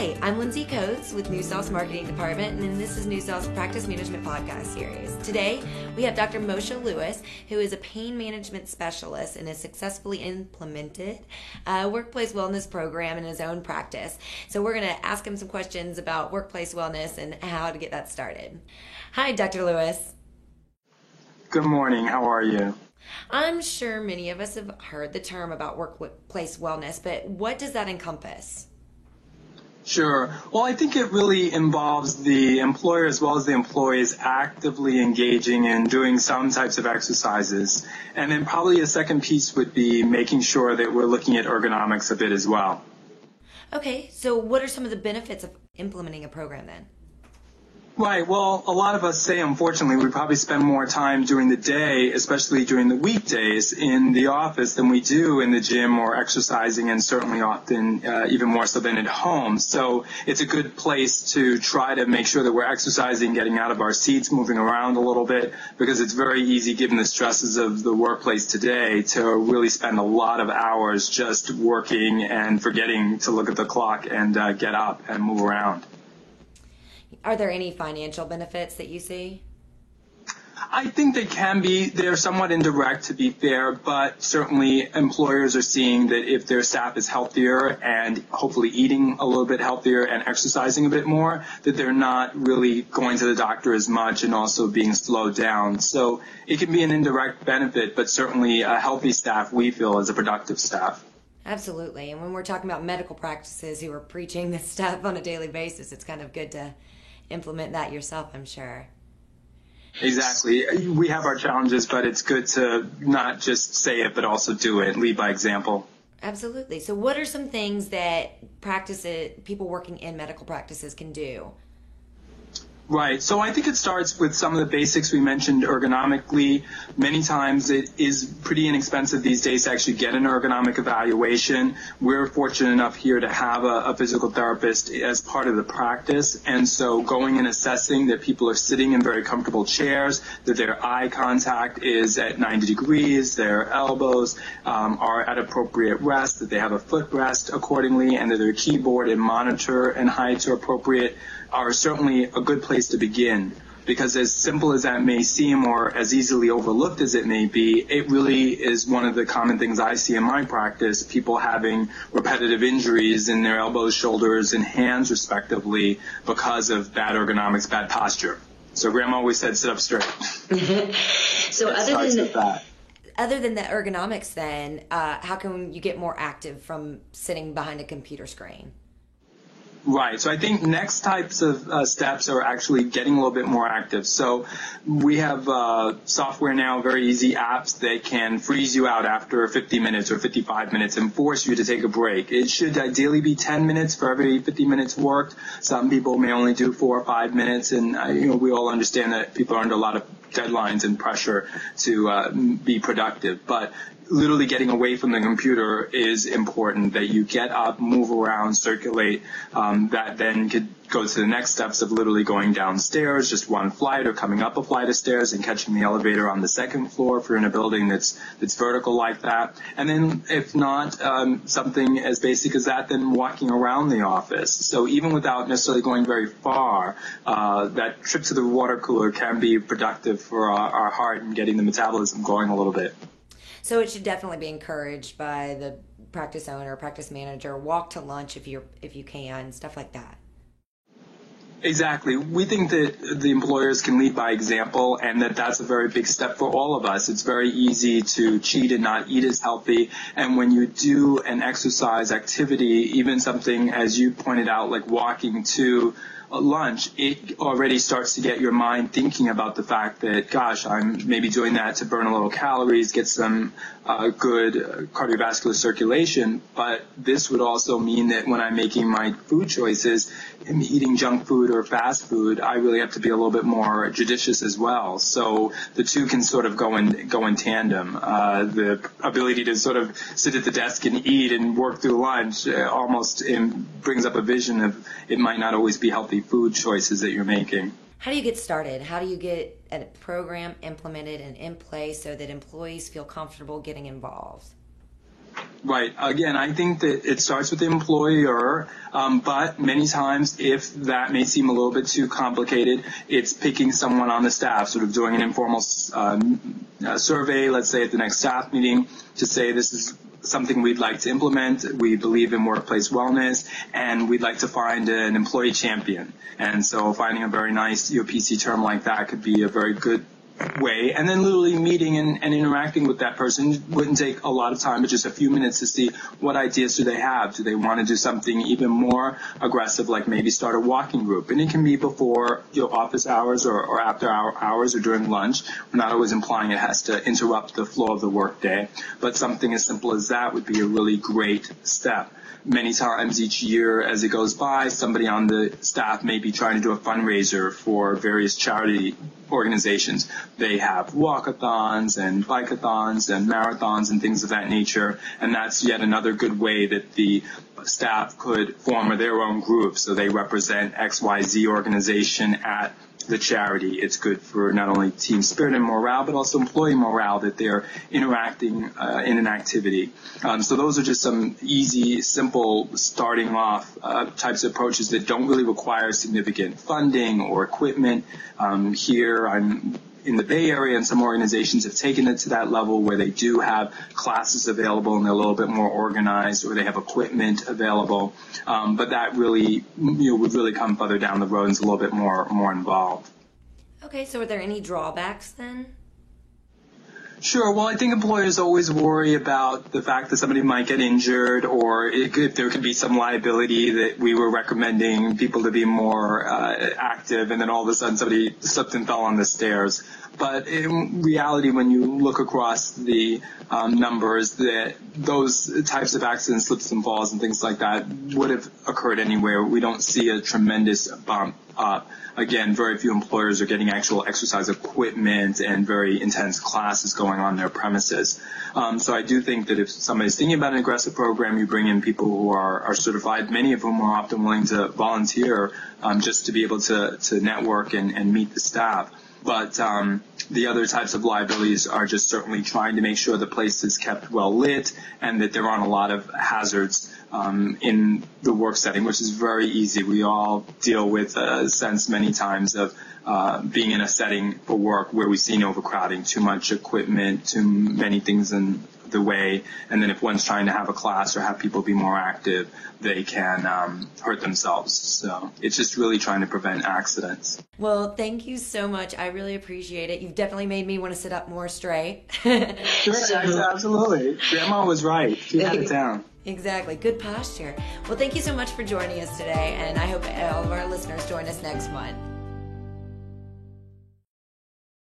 Hi, I'm Lindsay Coates with New Sauce Marketing Department, and this is New Sauce Practice Management Podcast Series. Today, we have Dr. Moshe Lewis, who is a pain management specialist and has successfully implemented a workplace wellness program in his own practice. So we're going to ask him some questions about workplace wellness and how to get that started. Hi, Dr. Lewis. Good morning. How are you? I'm sure many of us have heard the term about workplace wellness, but what does that encompass? Sure. Well, I think it really involves the employer as well as the employees actively engaging in doing some types of exercises. And then probably a second piece would be making sure that we're looking at ergonomics a bit as well. Okay, so what are some of the benefits of implementing a program then? Right. Well, a lot of us say, unfortunately, we probably spend more time during the day, especially during the weekdays, in the office than we do in the gym or exercising, and certainly often even more so than at home. So it's a good place to try to make sure that we're exercising, getting out of our seats, moving around a little bit, because it's very easy, given the stresses of the workplace today, to really spend a lot of hours just working and forgetting to look at the clock and get up and move around. Are there any financial benefits that you see? I think they can be. They're somewhat indirect, to be fair, but certainly employers are seeing that if their staff is healthier and hopefully eating a little bit healthier and exercising a bit more, that they're not really going to the doctor as much and also being slowed down. So it can be an indirect benefit, but certainly a healthy staff, we feel, is a productive staff. Absolutely. And when we're talking about medical practices who are preaching this stuff on a daily basis, it's kind of good to implement that yourself, I'm sure. Exactly. We have our challenges, but it's good to not just say it, but also do it, lead by example. Absolutely. So what are some things that people working in medical practices can do? Right. So I think it starts with some of the basics we mentioned ergonomically. Many times it is pretty inexpensive these days to actually get an ergonomic evaluation. We're fortunate enough here to have a physical therapist as part of the practice. And so going and assessing that people are sitting in very comfortable chairs, that their eye contact is at 90 degrees, their elbows are at appropriate rest, that they have a footrest accordingly, and that their keyboard and monitor and heights are appropriate, are certainly a good place to begin, because as simple as that may seem or as easily overlooked as it may be, it really is one of the common things I see in my practice, people having repetitive injuries in their elbows, shoulders, and hands respectively because of bad ergonomics, bad posture. So Grandma always said, sit up straight. So other than the ergonomics then, how can you get more active from sitting behind a computer screen? Right. So I think next types of steps are actually getting a little bit more active. So we have software now, very easy apps that can freeze you out after 50 minutes or 55 minutes and force you to take a break. It should ideally be 10 minutes for every 50 minutes worked. Some people may only do 4 or 5 minutes, and we all understand that people are under a lot of deadlines and pressure to be productive. But literally getting away from the computer is important, that you get up, move around, circulate. That then could go to the next steps of literally going downstairs, just one flight, or coming up a flight of stairs and catching the elevator on the second floor if you're in a building that's vertical like that. And then if not something as basic as that, then walking around the office. So even without necessarily going very far, that trip to the water cooler can be productive for our heart and getting the metabolism going a little bit. So it should definitely be encouraged by the practice owner, practice manager, walk to lunch if you can, stuff like that. Exactly. We think that the employers can lead by example, and that's a very big step for all of us. It's very easy to cheat and not eat as healthy. And when you do an exercise activity, even something, as you pointed out, like walking to lunch, it already starts to get your mind thinking about the fact that, gosh, I'm maybe doing that to burn a little calories, get some good cardiovascular circulation. But this would also mean that when I'm making my food choices, and eating junk food or fast food, I really have to be a little bit more judicious as well. So the two can sort of go in tandem. The ability to sort of sit at the desk and eat and work through lunch almost brings up a vision of it might not always be healthy food choices that you're making. How do you get started? How do you get a program implemented and in place so that employees feel comfortable getting involved? Right. Again, I think that it starts with the employer, but many times if that may seem a little bit too complicated, it's picking someone on the staff, sort of doing an informal survey, let's say at the next staff meeting, to say this is something we'd like to implement. We believe in workplace wellness, and we'd like to find an employee champion. And so finding a very nice PC term like that could be a very good way, and then literally meeting and interacting with that person wouldn't take a lot of time, but just a few minutes to see what ideas do they have. Do they want to do something even more aggressive, like maybe start a walking group? And it can be before office hours or after our hours or during lunch. We're not always implying it has to interrupt the flow of the workday, but something as simple as that would be a really great step. Many times each year as it goes by, somebody on the staff may be trying to do a fundraiser for various charity organizations. They have walkathons and bikeathons and marathons and things of that nature, and that's yet another good way that the staff could form their own group. So they represent XYZ organization at the charity. It's good for not only team spirit and morale, but also employee morale that they're interacting in an activity. So those are just some easy, simple, starting off types of approaches that don't really require significant funding or equipment. Here I'm in the Bay Area, and some organizations have taken it to that level where they do have classes available and they're a little bit more organized, or they have equipment available. But that really would really come further down the road and is a little bit more involved. Okay, so are there any drawbacks then? Sure. Well, I think employers always worry about the fact that somebody might get injured, or if there could be some liability that we were recommending people to be more active, and then all of a sudden somebody slipped and fell on the stairs. But in reality, when you look across the numbers, that those types of accidents, slips and falls and things like that would have occurred anywhere. We don't see a tremendous bump up. Again, very few employers are getting actual exercise equipment and very intense classes going on their premises. So I do think that if somebody's thinking about an aggressive program, you bring in people who are certified, many of whom are often willing to volunteer just to be able to network and meet the staff. But the other types of liabilities are just certainly trying to make sure the place is kept well lit and that there aren't a lot of hazards in the work setting, which is very easy. We all deal with a sense many times of being in a setting for work where we see an overcrowding, too much equipment, too many things in the way, and then if one's trying to have a class or have people be more active, they can hurt themselves. So it's just really trying to prevent accidents. Well, thank you so much. I really appreciate it. You've definitely made me want to sit up more straight. Sure, absolutely. Grandma was right. She had it down. Exactly. Good posture. Well, thank you so much for joining us today, and I hope all of our listeners join us next month.